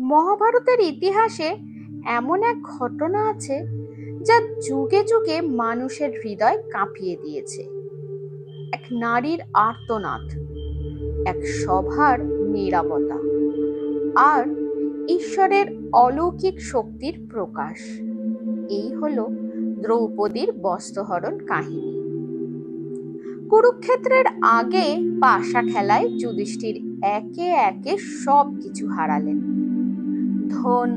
মহাভারতের ইতিহাসে এমন এক ঘটনা আছে যা যুগে যুগে মানুষের হৃদয় কাঁপিয়ে দিয়েছে। এক নারীর আর্তনাদ, এক সভার নীরবতা, আর ঈশ্বরের অলৌকিক শক্তির প্রকাশ। এই হলো দ্রৌপদীর বস্ত্রহরণ কাহিনী। কুরুক্ষেত্রের আগে পাশা খেলায় যুধিষ্ঠির একে একে সব কিছু হারালেন। ধন,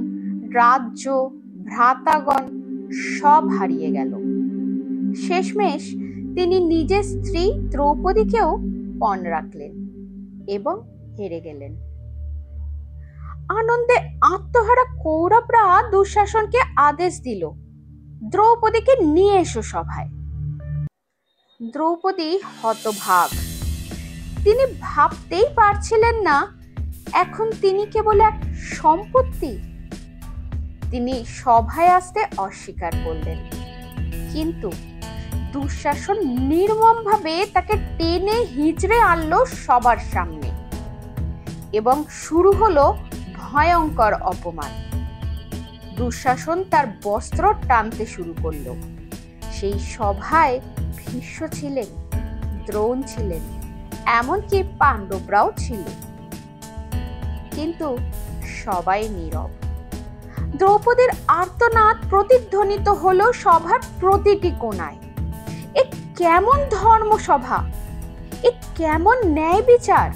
রাজ্য, ভ্রাতাগণ সব হারিয়ে গেল। শেষমেশ তিনি নিজের স্ত্রী দ্রৌপদীকেও পণ রাখলেন এবং হেরে গেলেন। আনন্দে আত্মহারা কৌরবরা দুঃশাসনকে আদেশ দিল, দ্রৌপদীকে নিয়ে এসো সভায়। দ্রৌপদী হতভাগ। তিনি ভাবতেই পারছিলেন না এখন তিনি কেবল এক সম্পত্তি। তিনি সভায় আসতে অস্বীকার করলেন, কিন্তু দুঃশাসন নির্মমভাবে তাকে টেনে হিঁচড়ে আনলো সবার সামনে এবং শুরু হলো ভয়ঙ্কর অপমান। দুঃশাসন তার বস্ত্র টানতে শুরু করলো। সেই সভায় ভীষ্ম ছিলেন, দ্রোণ ছিলেন, এমনকি পাণ্ডবরাও ছিল, কিন্তু সবাই নীরব। দ্রৌপদীর আর্তনাদ প্রতিধ্বনিত হলো সভার প্রতিটি কোণায়। এ কেমন ধর্মসভা, এ কেমন ন্যায় বিচার!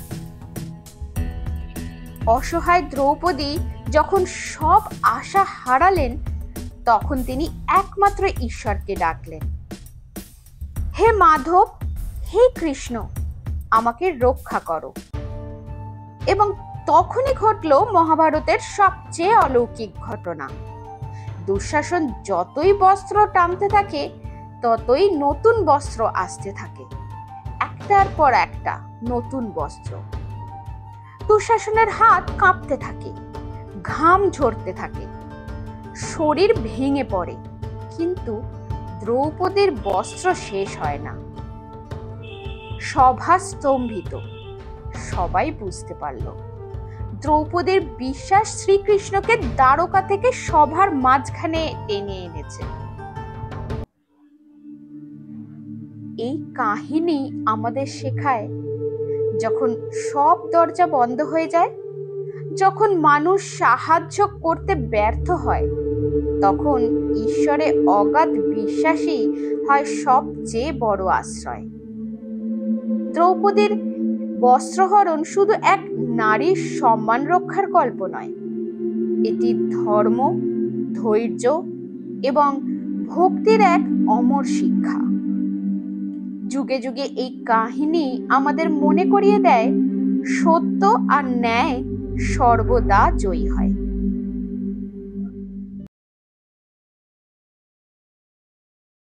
অসহায় দ্রৌপদী যখন সব আশা হারালেন, তখন তিনি একমাত্র ঈশ্বরকে ডাকলেন, হে মাধব, হে কৃষ্ণ, আমাকে রক্ষা করো। এবং তখনই ঘটল মহাভারতের সবচেয়ে অলৌকিক ঘটনা। দুঃশাসন যতই বস্ত্র টানতে থাকে, ততই নতুন বস্ত্র আসতে থাকে, একটার পর একটা নতুন বস্ত্র। দুঃশাসনের হাত কাঁপতে থাকে, ঘাম ঝরতে থাকে, শরীর ভেঙে পড়ে, কিন্তু দ্রৌপদীর বস্ত্র শেষ হয় না। সভা স্তম্ভিত। সবাই বুঝতে পারল দ্রৌপদীর বিশ্বাস শ্রীকৃষ্ণকে দ্বারকা থেকে সভার মাঝখানে টেনে এনেছে। এই কাহিনী আমাদের শেখায়, যখন সব দরজা বন্ধ হয়ে যায়, যখন মানুষ সাহায্য করতে ব্যর্থ হয়, তখন ঈশ্বরে অগাধ বিশ্বাসী হয় সবচেয়ে বড় আশ্রয়। দ্রৌপদীর বস্ত্রহরণ শুধু এক নারীর সম্মান রক্ষার গল্প নয়, এটি ধর্ম, ধৈর্য এবং ভক্তির এক অমর শিক্ষা। যুগে যুগে এই কাহিনী আমাদের মনে করিয়ে দেয়, সত্য আর ন্যায় সর্বদা জয়ী হয়।